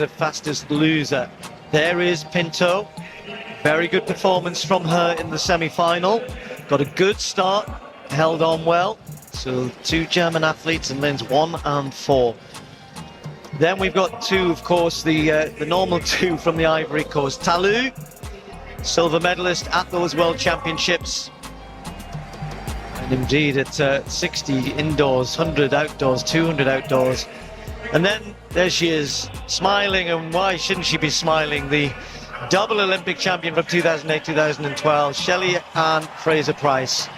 the fastest loser. There is Pinto. Very good performance from her in the semi-final. Got a good start, held on well. So 2 German athletes in lanes 1 and 4. Then we've got 2, of course, the normal 2 from the Ivory Coast. Talou, silver medalist at those World Championships. And indeed at 60 indoors, 100 outdoors, 200 outdoors. And then there she is, smiling, and why shouldn't she be smiling? The double Olympic champion from 2008-2012, Shelly-Ann Fraser Pryce.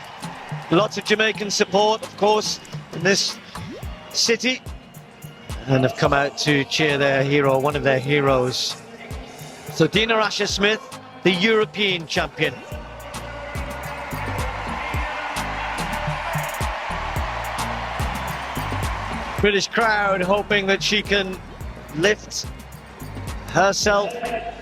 Lots of Jamaican support, of course, in this city, and have come out to cheer their hero, one of their heroes. So Dina Asher-Smith, the European champion. British crowd hoping that she can lift herself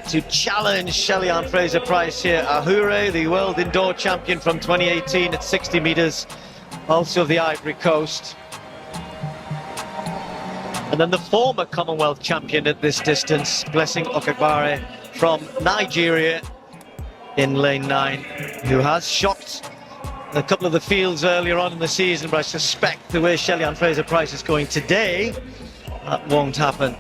to challenge Shelly-Ann Fraser Pryce here. Ahure, the world indoor champion from 2018 at 60 meters, also of the Ivory Coast. And then the former Commonwealth champion at this distance, Blessing Okagbare from Nigeria in lane 9, who has shocked a couple of the fields earlier on in the season, but I suspect the way Shelly-Ann Fraser Pryce is going today, that won't happen.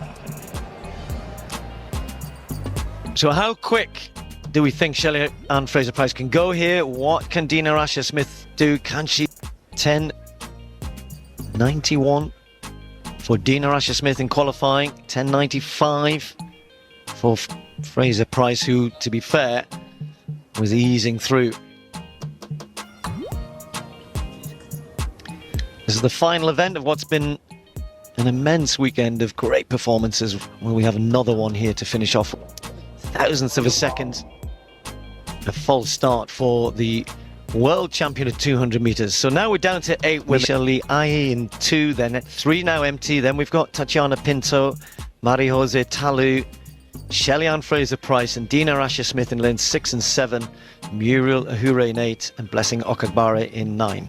So how quick do we think Shelly-Ann Fraser Pryce can go here? What can Dina Asher-Smith do? Can she? 10.91 for Dina Asher-Smith in qualifying, 10.95 for Fraser Pryce, who, to be fair, was easing through. This is the final event of what's been an immense weekend of great performances, where we have another one here to finish off. Thousandths of a second, a false start for the world champion at 200 meters. So now we're down to 8 women. Shelly-Ann in 2, then 3 now empty. Then we've got Tatiana Pinto, Marie-Jose Talou, Shelly-Ann Fraser Pryce, and Dina Asher-Smith in lanes 6 and 7, Muriel Ahure in 8, and Blessing Okagbare in 9.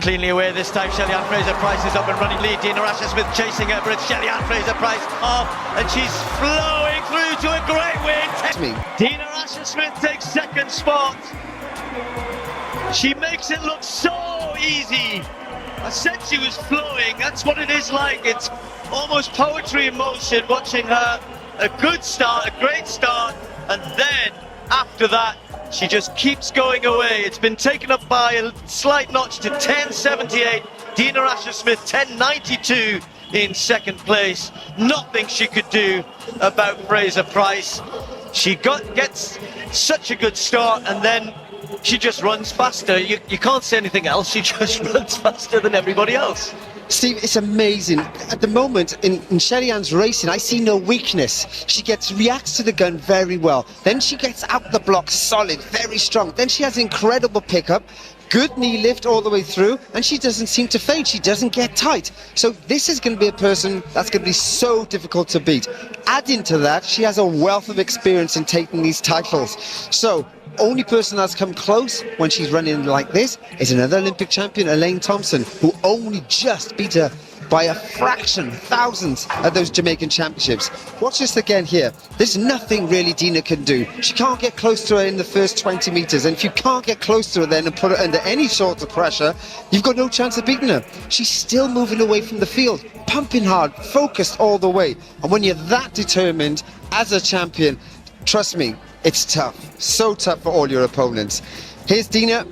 Cleanly away this time, Shelly-Ann Fraser Pryce is up and running lead. Dina Asher-Smith chasing her, but it's Shelly-Ann Fraser Pryce off, and she's flowing through to a great win. Dina Asher-Smith takes second spot. She makes it look so easy. I said she was flowing. That's what it is like. It's almost poetry in motion, watching her. A good start, a great start, and then after that, she just keeps going away. It's been taken up by a slight notch to 10.78. Dina Asher-Smith 10.92 in second place. Nothing she could do about Fraser Pryce. She gets such a good start, and then she just runs faster. You can't say anything else. She just runs faster than everybody else. Steve, it's amazing. At the moment, in Shelly-Ann's racing, I see no weakness. She reacts to the gun very well. Then she gets out the block solid, very strong. Then she has incredible pickup, good knee lift all the way through, and she doesn't seem to fade. She doesn't get tight. So this is going to be a person that's going to be so difficult to beat. Adding to that, she has a wealth of experience in taking these titles. So only person that's come close when she's running like this is another Olympic champion, Elaine Thompson, who only just beat her by a fraction, thousandths at those Jamaican championships. Watch this again here. There's nothing really Dina can do. She can't get close to her in the first 20 meters, and if you can't get close to her then and put her under any sort of pressure, you've got no chance of beating her. She's still moving away from the field, pumping hard, focused all the way. And when you're that determined as a champion, trust me, it's tough. So tough for all your opponents. Here's Dina,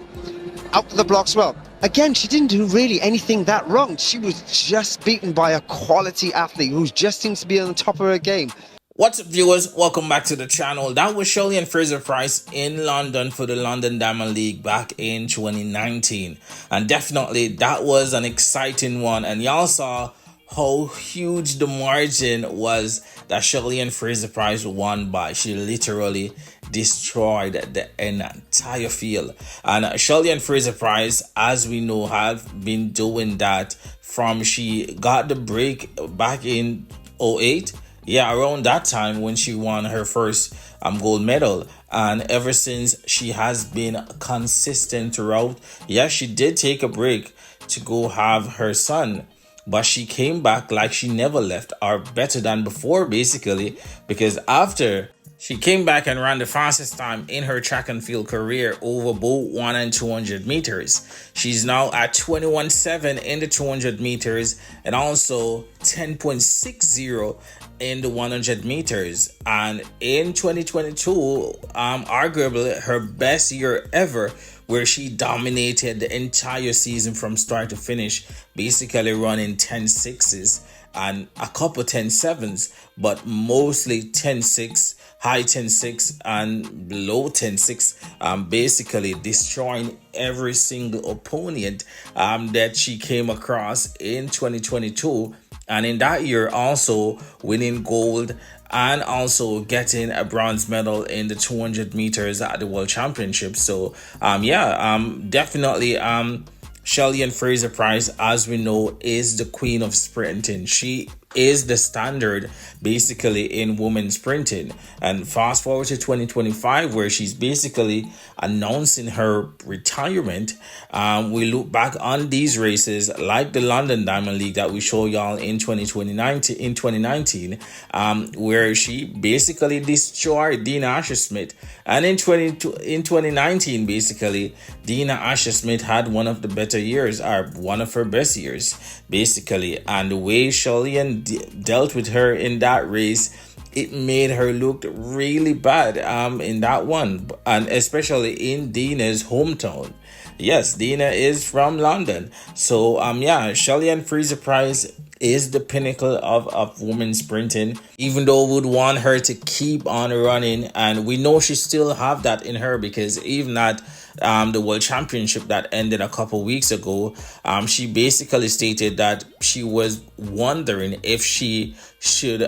out the blocks well. Again, she didn't do really anything that wrong. She was just beaten by a quality athlete who just seems to be on the top of her game. What's up, viewers? Welcome back to the channel. That was Shelly-Ann Fraser Pryce in London for the London Diamond League back in 2019. And definitely that was an exciting one. And y'all saw how huge the margin was that Shelly-Ann Fraser Pryce won by. She literally destroyed the entire field. And Shelly-Ann Fraser Pryce, as we know, have been doing that from she got the break back in 2008. Yeah, around that time when she won her first gold medal. And ever since, she has been consistent throughout. Yes, she did take a break to go have her son but she came back like she never left, or better than before, basically, because after she came back and ran the fastest time in her track and field career over both 1 and 200 meters. She's now at 21.7 in the 200 meters and also 10.60 in the 100 meters. And in 2022, arguably her best year ever, where she dominated the entire season from start to finish, basically running 10.6s and a couple 10.7s, but mostly 10.6, high 10.6 and below 10.6, basically destroying every single opponent that she came across in 2022. And in that year also winning gold and also getting a bronze medal in the 200 meters at the World Championship. So definitely Shelly-Ann Fraser Pryce, as we know, is the queen of sprinting. She is the standard basically in women's sprinting. And fast forward to 2025, where she's basically announcing her retirement. We look back on these races like the London Diamond League that we show y'all in 2019, where she basically destroyed Dina Asher-Smith. And in 2019, basically, Dina Asher-Smith had one of the better years, or one of her best years, basically. And the way Shelly-Ann dealt with her in that race, it made her look really bad in that one, and especially in Dina's hometown. Yes, Dina is from London. So Shelly-Ann Fraser Pryce is the pinnacle of women's sprinting, even though we would want her to keep on running, and we know she still have that in her, because even at the World Championship that ended a couple weeks ago, she basically stated that she was wondering if she should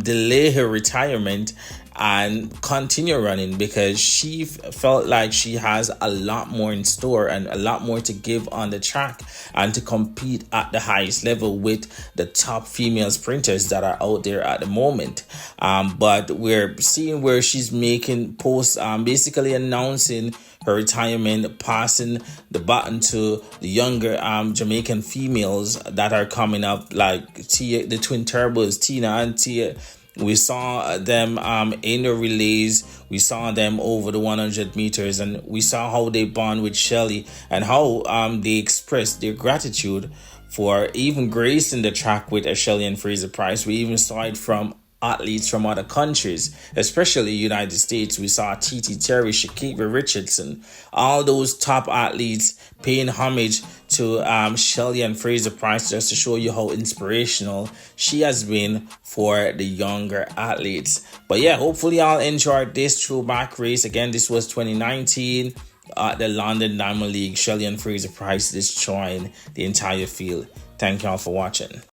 delay her retirement and continue running, because she felt like she has a lot more in store and a lot more to give on the track and to compete at the highest level with the top female sprinters that are out there at the moment. But we're seeing where she's making posts, basically announcing her retirement, passing the baton to the younger Jamaican females that are coming up, like Tia, the twin turbos, Tina and Tia. We saw them in the relays. We saw them over the 100 meters, and we saw how they bond with Shelly and how they expressed their gratitude for even gracing the track with a Shelly-Ann Fraser Pryce. We even saw it from athletes from other countries, especially United States. We saw T.T. Terry, Shakira Richardson, all those top athletes paying homage to Shelly-Ann Fraser Pryce, just to show you how inspirational she has been for the younger athletes. But yeah, hopefully y'all enjoyed this throwback race. Again, this was 2019 at the London Diamond League. Shelly-Ann Fraser Pryce destroying the entire field. Thank y'all for watching.